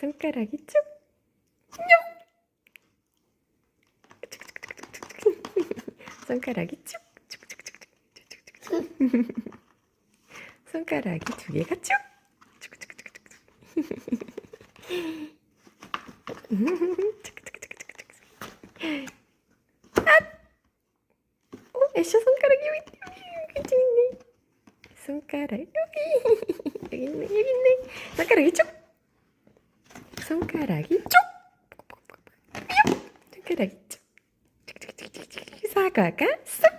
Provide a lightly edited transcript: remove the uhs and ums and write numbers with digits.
손가락이 쭉. 손가락이 쭉. 손가락이 두 개가 쭉. 애쉬 손가락이 여기 있네. 손가락 여기 있네. 손가락이 쭉. 손가락이 쭉. 손가락이 쭉. 사과가 쏙.